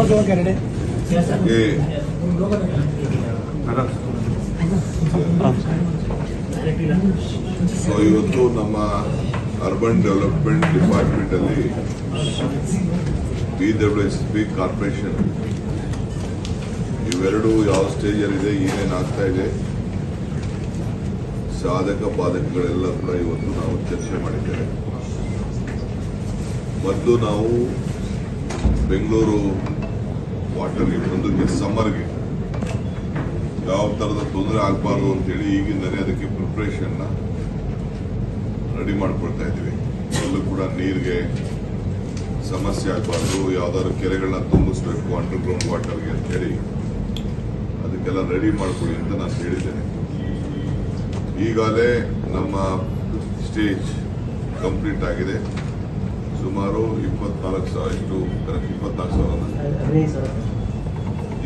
So ಇವತ್ತು ನಮ್ಮ urban development department ಅಲ್ಲಿ BWSP ಕಾರ್ಪೊರೇಷನ್ ಇವೆರಡು ಯಾವ ಸ್ಟೇಜಲ್ಲಿದೆ, ಏನೇನು ಆಗ್ತಾ ಇದೆ, ಸಾಧಕ ಬಾಧಕಗಳೆಲ್ಲ ಕೂಡ ಇವತ್ತು ನಾವು ಚರ್ಚೆ ಮಾಡಿದ್ದೇವೆ. ಮೊದಲು ನಾವು ಬೆಂಗಳೂರು ವಾಟರ್ಗೆ ಮುಂದಕ್ಕೆ ಸಮ್ಮರ್ಗೆ ಯಾವ ಥರದ ತೊಂದರೆ ಆಗಬಾರ್ದು ಅಂತೇಳಿ ಈಗಿಂದಲೇ ಅದಕ್ಕೆ ಪ್ರಿಪ್ರೇಷನ್ನ ರೆಡಿ ಮಾಡ್ಕೊಳ್ತಾ ಇದ್ದೀವಿ. ಎಲ್ಲೂ ಕೂಡ ನೀರಿಗೆ ಸಮಸ್ಯೆ ಆಗಬಾರ್ದು, ಯಾವ್ದಾದ್ರು ಕೆರೆಗಳನ್ನ ತುಂಬಿಸ್ಬೇಕು ಅಂಡರ್ಗ್ರೌಂಡ್ ವಾಟರ್ಗೆ ಅಂತೇಳಿ ಅದಕ್ಕೆಲ್ಲ ರೆಡಿ ಮಾಡ್ಕೊಳ್ಳಿ ಅಂತ ನಾನು ಹೇಳಿದ್ದೇನೆ. ಈಗಾಗಲೇ ನಮ್ಮ ಸ್ಟೇಜ್ ಕಂಪ್ಲೀಟ್ ಆಗಿದೆ. ಸುಮಾರು 24,000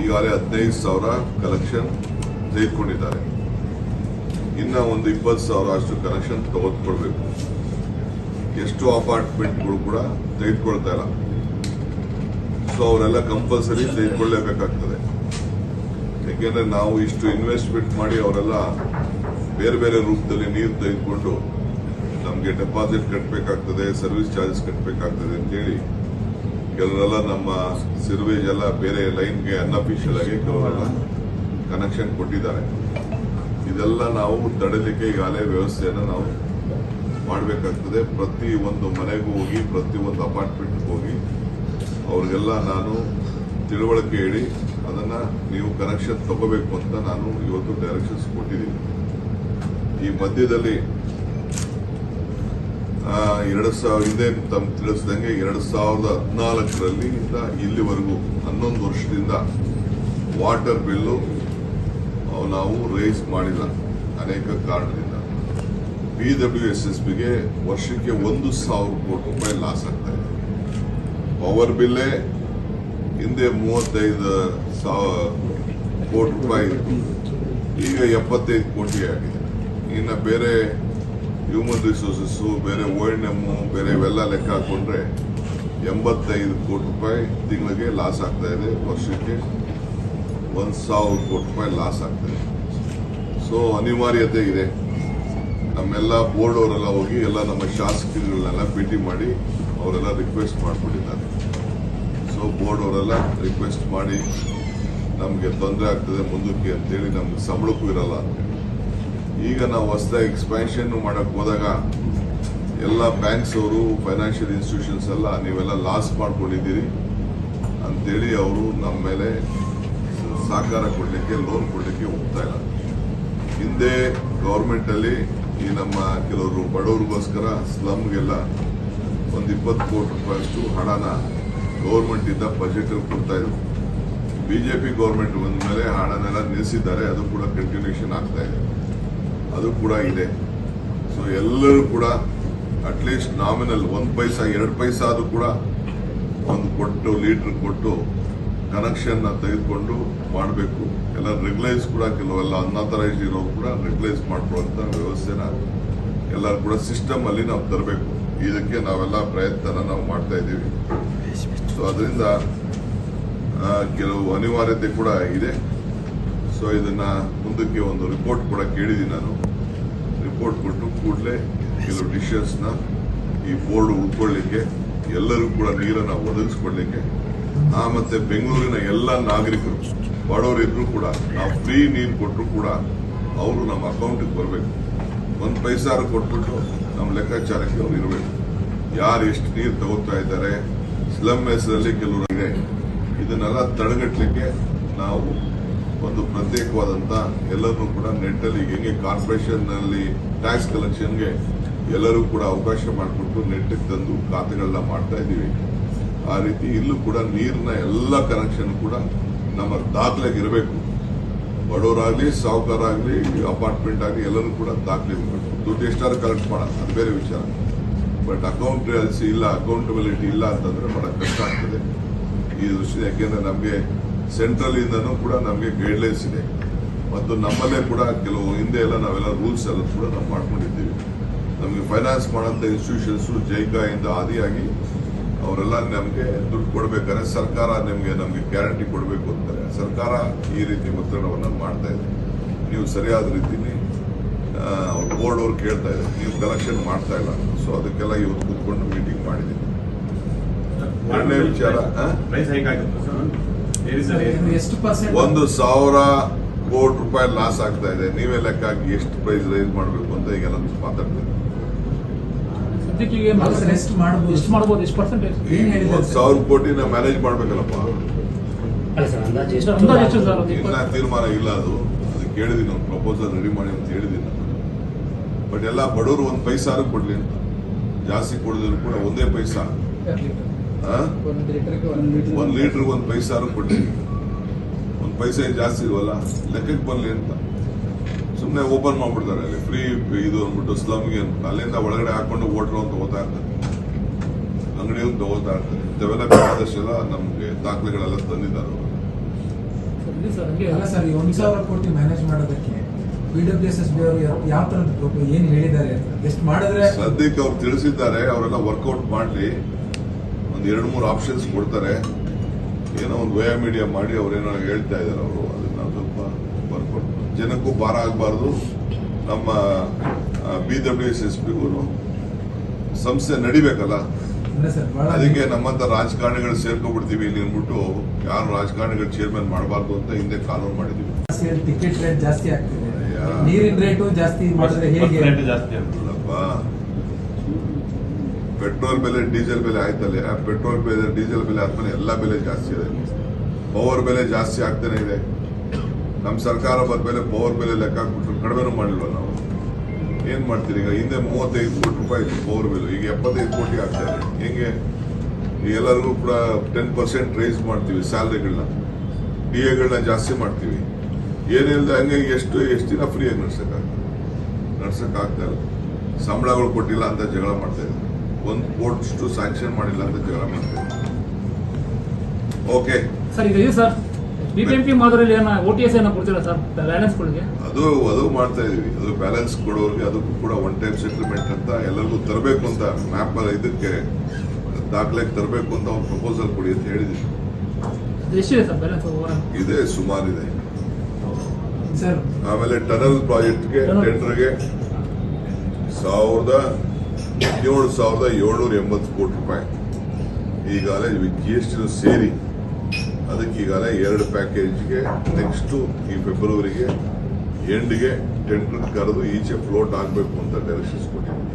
ಈಗಾಗಲೇ 15,000 ಕಲೆಕ್ಷನ್ ತೆಗೆದುಕೊಂಡಿದ್ದಾರೆ. ಇನ್ನ ಒಂದು 20,000 ಅಷ್ಟು ಕನೆಕ್ಷನ್ ತೆಗೆದುಕೊಳ್ಬೇಕು. ಎಷ್ಟು ಅಪಾರ್ಟ್ಮೆಂಟ್ಗಳು ಕೂಡ ತೆಗೆದುಕೊಳ್ತಾ ಇಲ್ಲ. ಸೊ ಅವರೆಲ್ಲ ಕಂಪಲ್ಸರಿ ತೆಗೆದುಕೊಳ್ಳಲೇಬೇಕಾಗ್ತದೆ. ಯಾಕೆಂದ್ರೆ ನಾವು ಇಷ್ಟು ಇನ್ವೆಸ್ಟ್ಮೆಂಟ್ ಮಾಡಿ ಅವರೆಲ್ಲ ಬೇರೆ ಬೇರೆ ರೂಪದಲ್ಲಿ ನೀರು ತೆಗೆದುಕೊಂಡು ನಮಗೆ ಡೆಪಾಸಿಟ್ ಕಟ್ಟಬೇಕಾಗ್ತದೆ, ಸರ್ವಿಸ್ ಚಾರ್ಜಸ್ ಕಟ್ಟಬೇಕಾಗ್ತದೆ ಅಂತೇಳಿ ಕೆಲವರೆಲ್ಲ ನಮ್ಮ ಸಿರ್ವೇಜ್ ಎಲ್ಲ ಬೇರೆ ಲೈನ್ಗೆ ಅನ್ಅಫಿಷಿಯಲ್ ಆಗಿ ಕೆಲವರೆಲ್ಲ ಕನೆಕ್ಷನ್ ಕೊಟ್ಟಿದ್ದಾರೆ. ಇದೆಲ್ಲ ನಾವು ತಡೆಯಲಿಕ್ಕೆ ಈಗಾಗಲೇ ವ್ಯವಸ್ಥೆಯನ್ನು ನಾವು ಮಾಡಬೇಕಾಗ್ತದೆ. ಪ್ರತಿ ಒಂದು ಮನೆಗೂ ಹೋಗಿ, ಪ್ರತಿ ಒಂದು ಅಪಾರ್ಟ್ಮೆಂಟ್ಗೆ ಹೋಗಿ ಅವ್ರಿಗೆಲ್ಲ ನಾನು ತಿಳುವಳಿಕೆ ಹೇಳಿ ಅದನ್ನ ನೀವು ಕನೆಕ್ಷನ್ ತಗೋಬೇಕು ಅಂತ ನಾನು ಇವತ್ತು ಡೈರೆಕ್ಷನ್ಸ್ ಕೊಟ್ಟಿದ್ದೀನಿ. ಈ ಮಧ್ಯದಲ್ಲಿ 2000 ಹಿಂದೆ ತಮ್ಮ ತಿಳಿಸಿದಂಗೆ 2014ರಲ್ಲಿ ಇಲ್ಲಿವರೆಗೂ 11 ವರ್ಷದಿಂದ ವಾಟರ್ ಬಿಲ್ಲು ನಾವು ರೇಸ್ ಮಾಡಿಲ್ಲ. ಅನೇಕ ಕಾರಣದಿಂದ BWSSBಗೆ ವರ್ಷಕ್ಕೆ 1,000 ಕೋಟಿ ರೂಪಾಯಿ ಲಾಸ್ ಆಗ್ತಾ ಇದೆ. ಪವರ್ ಬಿಲ್ಲೇ ಹಿಂದೆ 35,000 ಕೋಟಿ ರೂಪಾಯಿ, ಈಗ 75 ಕೋಟಿ ಆಗಿದೆ. ಇನ್ನು ಬೇರೆ ಹ್ಯೂಮನ್ ರಿಸೋರ್ಸಸ್, ಬೇರೆ O&M, ಬೇರೆ ಇವೆಲ್ಲ ಲೆಕ್ಕ ಹಾಕೊಂಡ್ರೆ 85 ಕೋಟಿ ರೂಪಾಯಿ ತಿಂಗಳಿಗೆ ಲಾಸ್ ಆಗ್ತಾ ಇದೆ. ವರ್ಷಕ್ಕೆ 1,000 ಕೋಟಿ ರೂಪಾಯಿ ಲಾಸ್ ಆಗ್ತದೆ. ಸೊ ಅನಿವಾರ್ಯತೆ ಇದೆ. ನಮ್ಮೆಲ್ಲ ಬೋರ್ಡ್ ಅವರೆಲ್ಲ ಹೋಗಿ ಎಲ್ಲ ನಮ್ಮ ಶಾಸಕರುಗಳನ್ನೆಲ್ಲ ಭೇಟಿ ಮಾಡಿ ಅವರೆಲ್ಲ ರಿಕ್ವೆಸ್ಟ್ ಮಾಡಿಕೊಂಡಿದ್ದಾರೆ. ಸೊ ಬೋರ್ಡ್ ಅವರೆಲ್ಲ ರಿಕ್ವೆಸ್ಟ್ ಮಾಡಿ ನಮಗೆ ತೊಂದರೆ ಆಗ್ತದೆ ಮುಂದಕ್ಕೆ ಅಂತೇಳಿ, ನಮ್ಗೆ ಸಂಬಳಕ್ಕೂ ಇರಲ್ಲ ಅಂತ. ಈಗ ನಾವು ಹೊಸದಾಗಿ ಎಕ್ಸ್ಪ್ಯಾನ್ಷನ್ ಮಾಡಕ್ ಹೋದಾಗ ಎಲ್ಲ ಬ್ಯಾಂಕ್ಸ್ ಅವರು, ಫೈನಾನ್ಷಿಯಲ್ ಇನ್ಸ್ಟಿಟ್ಯೂಷನ್ಸ್ ಎಲ್ಲ ನೀವೆಲ್ಲ ಲಾಸ್ ಮಾಡ್ಕೊಂಡಿದ್ದೀರಿ ಅಂತೇಳಿ ಅವರು ನಮ್ಮ ಮೇಲೆ ಸಹಕಾರ ಕೊಡಲಿಕ್ಕೆ, ಲೋನ್ ಕೊಡಲಿಕ್ಕೆ ಹೋಗ್ತಾ ಇಲ್ಲ. ಹಿಂದೆ ಗವರ್ಮೆಂಟ್ ಅಲ್ಲಿ ಈ ನಮ್ಮ ಕೆಲವರು ಬಡವರಿಗೋಸ್ಕರ ಸ್ಲಮ್ಗೆಲ್ಲ ಒಂದು 20 ಕೋಟಿ ರೂಪಾಯಿಯಷ್ಟು ಹಣನ ಗವರ್ಮೆಂಟ್ ಇಂದ ಬಜೆಟ್ ಕೊಡ್ತಾ ಇದ್ರು. ಬಿಜೆಪಿ ಗವರ್ಮೆಂಟ್ ಬಂದ ಮೇಲೆ ಹಣನೆಲ್ಲ ನಿಲ್ಲಿಸಿದ್ದಾರೆ. ಅದು ಕೂಡ ಕಂಟಿನ್ಯೂಷನ್ ಆಗ್ತಾ ಇದೆ, ಅದು ಕೂಡ ಇದೆ. ಸೊ ಎಲ್ಲರೂ ಕೂಡ ಅಟ್ಲೀಸ್ಟ್ ನಾಮಿನಲ್ 1 ಪೈಸಾ 2 ಪೈಸಾ ಆದ್ರೂ ಕೂಡ ಒಂದು ಕೊಟ್ಟು ಲೀಟರ್ ಕೊಟ್ಟು ಕನೆಕ್ಷನ್ ತೆಗೆದುಕೊಂಡು ಮಾಡಬೇಕು. ಎಲ್ಲ ರೆಗ್ಯುಲೈಸ್ ಕೂಡ ಕೆಲವೆಲ್ಲ ಅನ್ಆಥರೈಸ್ಡ್ ಇರೋರು ಕೂಡ ರೆಗ್ಯುಲೈಸ್ ಮಾಡ್ಕೊಳ್ಳುವಂತ ವ್ಯವಸ್ಥೆನ ಎಲ್ಲರೂ ಕೂಡ ಸಿಸ್ಟಮ್ ಅಲ್ಲಿ ನಾವು ತರಬೇಕು. ಇದಕ್ಕೆ ನಾವೆಲ್ಲ ಪ್ರಯತ್ನ ನಾವು ಮಾಡ್ತಾ ಇದ್ದೀವಿ. ಸೊ ಅದರಿಂದ ಕೆಲವು ಅನಿವಾರ್ಯತೆ ಕೂಡ ಇದೆ. ಸೊ ಇದನ್ನ ಮುಂದಕ್ಕೆ ಒಂದು ರಿಪೋರ್ಟ್ ಕೂಡ ಕೇಳಿದ್ದೀನಿ ನಾನು. ರಿಪೋರ್ಟ್ ಕೊಟ್ಟು ಕೂಡಲೇ ಕೆಲವು ಡಿಶಸ್ನ ಈ ಬೋರ್ಡ್ ಉಳ್ಕೊಳ್ಳಿಕ್ಕೆ, ಎಲ್ಲರೂ ಕೂಡ ನೀರನ್ನು ಒದಗಿಸ್ಕೊಡ್ಲಿಕ್ಕೆ, ಮತ್ತೆ ಬೆಂಗಳೂರಿನ ಎಲ್ಲ ನಾಗರಿಕರು ಬಡವರಿದ್ರು ಕೂಡ ನಾವು ಫ್ರೀ ನೀರು ಕೊಟ್ಟರು ಕೂಡ ಅವರು ನಮ್ಮ ಅಕೌಂಟಿಗೆ ಬರಬೇಕು. 1 ಪೈಸಾ ಕೊಟ್ಬಿಟ್ಟು ನಮ್ಮ ಲೆಕ್ಕಾಚಾರಕ್ಕೆ ಅವ್ರು ಇರಬೇಕು. ಯಾರು ಎಷ್ಟು ನೀರು ತಗೋತಾ ಇದ್ದಾರೆ, ಸ್ಲಮ್ ಹೆಸರಲ್ಲಿ ಕೆಲವರು ಇದೆ, ಇದನ್ನೆಲ್ಲ ತಡೆಗಟ್ಟಲಿಕ್ಕೆ ನಾವು ಒಂದು ಪ್ರತ್ಯೇಕವಾದಂತ ಎಲ್ಲರೂ ಕೂಡ ನೆಟ್ಟಲ್ಲಿ ಹೆಂಗೆ ಕಾರ್ಪೊರೇಷನ್ ನಲ್ಲಿ ಟ್ಯಾಕ್ಸ್ ಕಲೆಕ್ಷನ್ಗೆ ಎಲ್ಲರೂ ಕೂಡ ಅವಕಾಶ ಮಾಡಿಕೊಟ್ಟು ನೆಟ್ಟಿಗೆ ತಂದು ಖಾತೆಗಳನ್ನ ಮಾಡ್ತಾ ಇದ್ದೀವಿ. ಆ ರೀತಿ ಇಲ್ಲೂ ಕೂಡ ನೀರಿನ ಎಲ್ಲ ಕನೆಕ್ಷನ್ ಕೂಡ ನಮ್ಮ ದಾಖಲೆಗೆ ಇರಬೇಕು. ಬಡವರಾಗ್ಲಿ, ಸಾಹುಕಾರಾಗ್ಲಿ, ಅಪಾರ್ಟ್ಮೆಂಟ್ ಆಗಲಿ ಎಲ್ಲರೂ ಕೂಡ ದಾಖಲೆ ಇರಬೇಕು. ದುಡ್ಡು ಎಷ್ಟಾದ್ರೂ ಕಲೆಕ್ಟ್ ಮಾಡೋಣ, ಅದು ಬೇರೆ ವಿಚಾರ. ಬಟ್ ಅಕೌಂಟೆನ್ಸಿ ಇಲ್ಲ, ಅಕೌಂಟಬಿಲಿಟಿ ಇಲ್ಲ ಅಂತಂದ್ರೆ ಬಹಳ ಕಷ್ಟ ಆಗ್ತದೆ ಈ ದೃಷ್ಟಿ. ಯಾಕೆಂದ್ರೆ ನಮಗೆ ಸೆಂಟ್ರಲ್ ಇಂದನೂ ಕೂಡ ನಮಗೆ ಗೈಡ್ಲೈನ್ಸ್ ಇದೆ, ಮತ್ತು ನಮ್ಮಲ್ಲೇ ಕೂಡ ಕೆಲವು ಹಿಂದೆ ಎಲ್ಲ ನಾವೆಲ್ಲ ರೂಲ್ಸ್ ಎಲ್ಲ ಕೂಡ ನಾವು ಮಾಡ್ಕೊಂಡಿದ್ದೀವಿ. ನಮಗೆ ಫೈನಾನ್ಸ್ ಮಾಡೋಂಥ ಇನ್ಸ್ಟಿಟ್ಯೂಷನ್ಸ್ ಜೈಕಾ ಇಂದ ಆದಿಯಾಗಿ ಅವರೆಲ್ಲ ನಮಗೆ ದುಡ್ಡು ಕೊಡ್ಬೇಕಾದ್ರೆ ಸರ್ಕಾರ ನಮಗೆ ಗ್ಯಾರಂಟಿ ಕೊಡಬೇಕು ಅಂತಾರೆ. ಸರ್ಕಾರ ಈ ರೀತಿ ಒತ್ತಡವನ್ನು ಮಾಡ್ತಾ ಇದೆ. ನೀವು ಸರಿಯಾದ ರೀತಿಲಿ ಬೋರ್ಡ್ ಅವ್ರು ಕೇಳ್ತಾ ಇದೆ, ನೀವು ಕಲೆಕ್ಷನ್ ಮಾಡ್ತಾ ಇಲ್ಲ. ಸೊ ಅದಕ್ಕೆಲ್ಲ ಇವತ್ತು ಕೂತ್ಕೊಂಡು ಮೀಟಿಂಗ್ ಮಾಡಿದ್ದೀವಿ. ಎರಡನೇ ವಿಚಾರ, ₹1,000 ಕೋಟಿ ಲಾಸ್ ಆಗ್ತಾ ಇದೆ. ನೀವೇ ಲೆಕ್ಕ ಹಾಕಿ ಎಷ್ಟು ಪ್ರೈಸ್ ರೈಸ್ ಮಾಡಬೇಕು ಅಂತ ಈಗ ನಾನು ಮಾತಾಡ್ತೀನಿ. 1,000 ಕೋಟಿನ ಮ್ಯಾನೇಜ್ ಮಾಡ್ಬೇಕಲ್ಲಪ್ಪ. ಇನ್ನ ತೀರ್ಮಾನ ಇಲ್ಲ, ಅದಕ್ಕೆ ಹೇಳಿದೀನಿ, ಒಂದು ಪ್ರಪೋಸಲ್ ರೆಡಿ ಮಾಡಿ ಅಂತ ಹೇಳಿದೀನಿ ನಾನು. ಬಟ್ ಎಲ್ಲ ಬಡವರು 1 ಪೈಸಾರು ಕೊಡ್ಲಿ ಅಂತ, ಜಾಸ್ತಿ ಕೊಡಿದ್ರು ಕೂಡ 1 ಪೈಸಾ, 1 ಲೀಟರ್ 1 ಪೈಸಾರು ಕೊಡ್ಲಿ, 1 ಪೈಸೆ ಜಾಸ್ತಿ ಇಲ್ವಲ್ಲ, ಲೆಕ್ಕಕ್ಕೆ ಬರಲಿ ಅಂತ ಸುಮ್ಮನೆ ಓಪನ್ ಮಾಡ್ಬಿಡ್ತಾರೆ. ಅಲ್ಲಿ ಫ್ರೀ ಇದು ಅಂದ್ಬಿಟ್ಟು ಸ್ಲಮ್ಗೆ ಅಲ್ಲಿಂದ ಒಳಗಡೆ ಹಾಕೊಂಡು ವೋಟ್ರು ಅಂತ ತಗೋತಾ ಇರ್ತಾರೆ, ಅಂಗಡಿ ಅಂತ ತಗೋತಾ ಇರ್ತಾರೆ. ಇಂಥವೆಲ್ಲ ಬೇಕಾದಷ್ಟೆಲ್ಲ ನಮ್ಗೆ ದಾಖಲೆಗಳೆಲ್ಲ ತಂದಿದ್ದಾರೆ. ಸರ್, 1,000 ಕೋಟಿ ಮ್ಯಾನೇಜ್ ಮಾಡೋದಕ್ಕೆ PWSS ಯಾವ ತರದ ಏನ್ ಹೇಳಿದ್ದಾರೆ, ಎಷ್ಟು ಮಾಡಿದ್ರೆ ಸದ್ಯಕ್ಕೆ ಅವ್ರು ತಿಳಿಸಿದ್ದಾರೆ. ಅವರೆಲ್ಲ ವರ್ಕೌಟ್ ಮಾಡ್ಲಿ, ಒಂದು 2-3 ಆಪ್ಷನ್ಸ್ ಕೊಡ್ತಾರೆ. ಏನೋ ಒಂದು ವಯ ಮೀಡಿಯಾ ಮಾಡಿ ಅವ್ರೇನೋ ಹೇಳ್ತಾ ಇದ್ದಾರೆ. ಅವರು ಅದನ್ನ ಸ್ವಲ್ಪ ವರ್ಕೌಟ್, ಜನಕ್ಕೂ ಭಾರ ಆಗಬಾರ್ದು. ನಮ್ಮ BWSSPಗೂ ಸಂಸ್ಥೆ ನಡಿಬೇಕಲ್ಲ, ಅದಕ್ಕೆ ನಮ್ಮಂತ ರಾಜಕಾರಣಿಗಳು ಸೇರ್ಕೊಂಡ್ಬಿಡ್ತೀವಿ ಇಲ್ಲಿ ಅಂದ್ಬಿಟ್ಟು ಯಾರು ರಾಜಕಾರಣಿಗಳು ಚೇರ್ಮನ್ ಮಾಡಬಾರ್ದು ಅಂತ ಹಿಂದೆ ಕಾನೂನು ಮಾಡಿದೀವಿ. ಟಿಕೆಟ್ ರೇಟ್ ಜಾಸ್ತಿ ಆಗ್ತಿದೆ, ನೀರಿನ ರೇಟು ಜಾಸ್ತಿ ಮಾಡಿದ್ರೆ ಹೇಗೆ? ಪೆಟ್ರೋಲ್ ಬೆಲೆ, ಡೀಸೆಲ್ ಬೆಲೆ ಆಯ್ತಲ್ಲ. ಪೆಟ್ರೋಲ್ ಬೆಲೆ, ಡೀಸೆಲ್ ಬೆಲೆ ಆದ್ಮೇಲೆ ಎಲ್ಲ ಬೆಲೆ ಜಾಸ್ತಿ ಇದೆ. ಪವರ್ ಬೆಲೆ ಜಾಸ್ತಿ ಆಗ್ತಾನೆ ಇದೆ. ನಮ್ಮ ಸರ್ಕಾರ ಬಂದ್ಮೇಲೆ ಪವರ್ ಬೆಲೆ ಲೆಕ್ಕ ಹಾಕ್ಬಿಟ್ರು, ಕಡಿಮೆನೂ ಮಾಡಿಲ್ವ ನಾವು. ಏನ್ ಮಾಡ್ತೀರಿ? ಈಗ ಹಿಂದೆ 35 ಕೋಟಿ ರೂಪಾಯಿ ಇತ್ತು ಪವರ್ ಬೆಲೆ, ಈಗ 75 ಕೋಟಿ ಆಗ್ತಾ ಇದೆ. ಹೆಂಗೆ? ಈಗ ಎಲ್ಲರಿಗೂ ಕೂಡ 10% ರೈಸ್ ಮಾಡ್ತೀವಿ, ಸ್ಯಾಲರಿಗಳನ್ನ, DAಗಳನ್ನ ಜಾಸ್ತಿ ಮಾಡ್ತೀವಿ. ಏನಿಲ್ಲದೆ ಹಂಗೆ ಎಷ್ಟು ದಿನ ಫ್ರೀಯಾಗಿ ನಡ್ಸಕ್ ಆಗ್ತಾ ಇಲ್ಲ. ಸಂಬಳಗಳು ಕೊಟ್ಟಿಲ್ಲ ಅಂತ ಜಗಳ ಮಾಡ್ತಾ ಇದ್ದಾರೆ, 1 ಕೋಟಿ ಸ್ಯಾಂಕ್ಷನ್ ಮಾಡಿಲ್ಲ ಅಂತ ಜಗಳ ಮಾಡ್ತಾ ಇದ್ದಾರೆ. ಓಕೆ ಸರ್, ಇದು ಸರ್ BBMP ಮಾದರಿಯಲ್ಲಿ OTS ಕೊಡ್ತೀರಾ ಸರ್ ಬ್ಯಾಲೆನ್ಸ್ ಗಳಿಗೆ? ಅದು ಮಾಡ್ತಾ ಇದೀವಿ. ಅದು ಬ್ಯಾಲೆನ್ಸ್ ಕೊಡೋರಿಗೆ ಅದಕ್ಕೂ ಕೂಡ 1 ಟೈಮ್ ಸೆಟಲ್ಮೆಂಟ್ ಅಂತ ಎಲ್ಲರಿಗೂ ತರಬೇಕು ಅಂತ, ಮ್ಯಾಪ್ ಇದಕ್ಕೆ ದಾಖಲೆಗೆ ತರಬೇಕು ಅಂತ ಒಂದು ಪ್ರಪೋಸಲ್ ಕೊಡಿ ಅಂತ ಹೇಳಿದೀವಿ. ಎಷ್ಟಿದೆ ಸರ್ ಬ್ಯಾಲೆನ್ಸ್? ಇದೆ, ಸುಮಾರಿದೆ. ಸರ್, ಆಮೇಲೆ ಟನಲ್ ಪ್ರಾಜೆಕ್ಟ್ಗೆ ಟೆಂಡರ್ಗೆ 17,780 ಕೋಟಿ ರೂಪಾಯಿ ಈಗಾಗಲೇ GST ಸೇರಿ, ಅದಕ್ಕೆ ಈಗಾಗಲೇ 2 ಪ್ಯಾಕೇಜ್ಗೆ ನೆಕ್ಸ್ಟ್ ಈ ಫೆಬ್ರವರಿಗೆ ಎಂಡ್ಗೆ ಟೆಂಡರ್ ಕರೆದು ಈಚೆ ಫ್ಲೋಟ್ ಆಗಬೇಕು ಅಂತ ಡೈರೆಕ್ಷನ್ಸ್ ಕೊಟ್ಟಿದ್ದೀನಿ.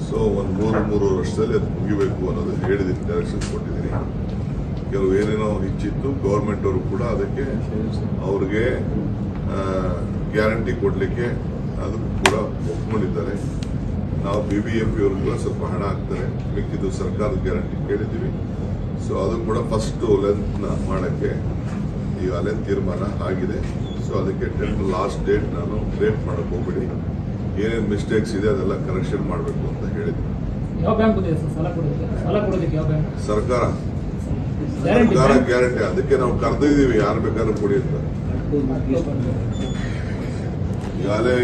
ಸೊ ಒಂದು 3 ವರ್ಷದಲ್ಲಿ ಅದು ಮುಗಿಬೇಕು ಅನ್ನೋದು ಹೇಳಿದ್ದೀನಿ, ಡೈರೆಕ್ಷನ್ಸ್ ಕೊಟ್ಟಿದ್ದೀನಿ. ಕೆಲವು ಏನೇನೋ ಹೆಚ್ಚಿತ್ತು, ಗೌರ್ಮೆಂಟ್ ಅವರು ಕೂಡ ಅದಕ್ಕೆ ಅವ್ರಿಗೆ ಗ್ಯಾರಂಟಿ ಕೊಡಲಿಕ್ಕೆ ಅದಕ್ಕೂ ಕೂಡ ಒಪ್ಕೊಂಡಿದ್ದಾರೆ. ನಾವು BBMP ಅವರು ಕೂಡ ಸ್ವಲ್ಪ ಹಣ ಹಾಕ್ತಾರೆ, ಮಿಕ್ಕಿದ್ದು ಸರ್ಕಾರದ ಗ್ಯಾರಂಟಿ ಕೇಳಿದ್ದೀವಿ. ಸೊ ಅದು ಕೂಡ ಫಸ್ಟ್ ಲೆಂತ್ನ ಮಾಡೋಕ್ಕೆ ಈಗಾಗಲೇ ತೀರ್ಮಾನ ಆಗಿದೆ. ಸೊ ಅದಕ್ಕೆ ಟೆಂಡರ್ ಲಾಸ್ಟ್ ಡೇಟ್ ನಾನು ಲೇಟ್ ಮಾಡಕ್ಕೆ ಹೋಗ್ಬಿಡಿ, ಏನೇನು ಮಿಸ್ಟೇಕ್ಸ್ ಇದೆ ಅದೆಲ್ಲ ಕರೆಕ್ಷನ್ ಮಾಡಬೇಕು ಅಂತ ಹೇಳಿದ್ವಿ. ಯಾವ ಬ್ಯಾಂಕ್ ಇದೆ ಸರ್ ಸಾಲ ಕೊಡೋದಕ್ಕೆ? ಯಾವ ಬ್ಯಾಂಕ್? ಸರ್ಕಾರ ಗ್ಯಾರಂಟಿ, ಅದಕ್ಕೆ ನಾವು ಕರೆದಿದ್ದೀವಿ, ಯಾರು ಬೇಕಾದ್ರೂ ಕೊಡಿ ಅಂತ. ಈಗಾಗಲೇ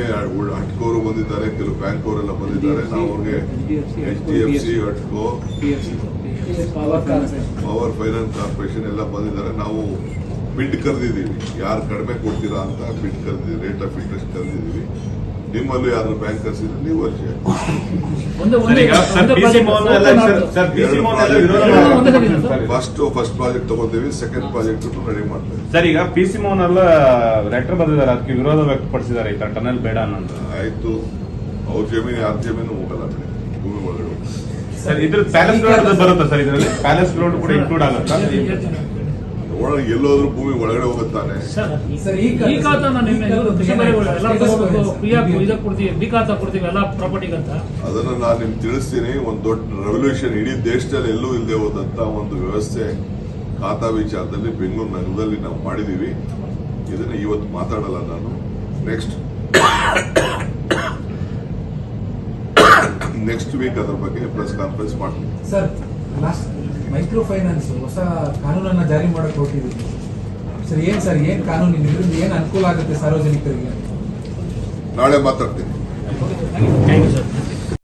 ಹಟ್ಕೋರು ಬಂದಿದ್ದಾರೆ, ಕೆಲವು ಬ್ಯಾಂಕ್ ಅವರೆಲ್ಲ ಬಂದಿದ್ದಾರೆ. ನಾವು ಅವ್ರಿಗೆ HDFC, ಹಟ್ಕೋ, ಪವರ್ ಫೈನಾನ್ಸ್ ಕಾರ್ಪೊರೇಷನ್ ಎಲ್ಲ ಬಂದಿದ್ದಾರೆ. ನಾವು ಬಿಡ್ ಕರೆದಿದ್ದೀವಿ, ಯಾರು ಕಡಿಮೆ ಕೊಡ್ತೀರಾ ಅಂತ ಬಿಡ್ ಕರೆದಿದ್ದೀವಿ, ರೇಟ್ ಆಫ್ ಇಂಟ್ರೆಸ್ಟ್ ಕರೆದಿದ್ದೀವಿ. ನಿಮ್ಮಲ್ಲೂ ಯಾರು ಬ್ಯಾಂಕರ್ಸ್ ಇದ್ರೆ ನೀವು ಅರ್ಜಿ ಫಸ್ಟ್ ಪ್ರಾಜೆಕ್ಟ್ ತಗೋತೀವಿ, ಸೆಕೆಂಡ್ ಪ್ರಾಜೆಕ್ಟ್ ರೆಡಿ ಮಾಡ್ತೀವಿ. ಸರ್, ಈಗ PC ಮೋಹನ್ ಎಲ್ಲ ಲೆಟರ್ ಬಂದಿದ್ದಾರೆ, ಅದಕ್ಕೆ ವಿರೋಧ ವ್ಯಕ್ತಪಡಿಸಿದ್ದಾರೆ, ಈ ಟನಲ್ ಬೇಡ ಅನ್ನೋದು. ಆಯ್ತು, ಅವ್ರ ಜಮೀನು ಯಾರ ಜಮೀನು ಹೋಗಲ್ಲ, ಭೂಮಿ ಒಳಗಡೆ. ಸರ್, ಇದ್ರ ಪ್ಯಾಲೇಸ್ ಗ್ರೌಂಡ್ ಬರುತ್ತಾ ಸರ್? ಇದರಲ್ಲಿ ಪ್ಯಾಲೇಸ್ ಗ್ರೌಂಡ್ ಕೂಡ ಇನ್ಕ್ಲೂಡ್ ಆಗುತ್ತಾ? ಒಳಗೆ ಎಲ್ಲೋದ್ರೂ ಭೂಮಿ ಒಳಗಡೆ ಹೋಗುತ್ತಾನೆ. ಅದನ್ನ ನಾನು ನಿಮ್ಗೆ ತಿಳಿಸ್ತೀನಿ. ಒಂದು ದೊಡ್ಡ ರೆವಲ್ಯೂಷನ್ ಇಡೀ ದೇಶದಲ್ಲಿ ಎಲ್ಲೂ ಇಲ್ಲದೆ ಹೋದಂತ ಒಂದು ವ್ಯವಸ್ಥೆ ಖಾತಾ ವಿಚಾರದಲ್ಲಿ ಬೆಂಗಳೂರು ನಗರದಲ್ಲಿ ನಾವು ಮಾಡಿದೀವಿ. ಇದನ್ನ ಇವತ್ತು ಮಾತಾಡಲ್ಲ ನಾನು. ನೆಕ್ಸ್ಟ್ ವೀಕ್ ಅದ್ರ ಬಗ್ಗೆ ಪ್ರೆಸ್ ಕಾನ್ಫರೆನ್ಸ್ ಮಾಡ್ತೀನಿ. ಸರ್, ಮೈಕ್ರೋ ಫೈನಾನ್ಸ್ ಹೊಸ ಕಾನೂನನ್ನ ಜಾರಿ ಮಾಡಕ್ಕೆ ಹೊರಟಿದ್ದೀವಿ ಸರ್. ಏನ್ ಕಾನೂನು, ಇದರಿಂದ ಏನ್ ಅನುಕೂಲ ಆಗುತ್ತೆ ಸಾರ್ವಜನಿಕರಿಗೆ? ನಾಳೆ ಮಾತಾಡ್ತೀನಿ. Thank you sir.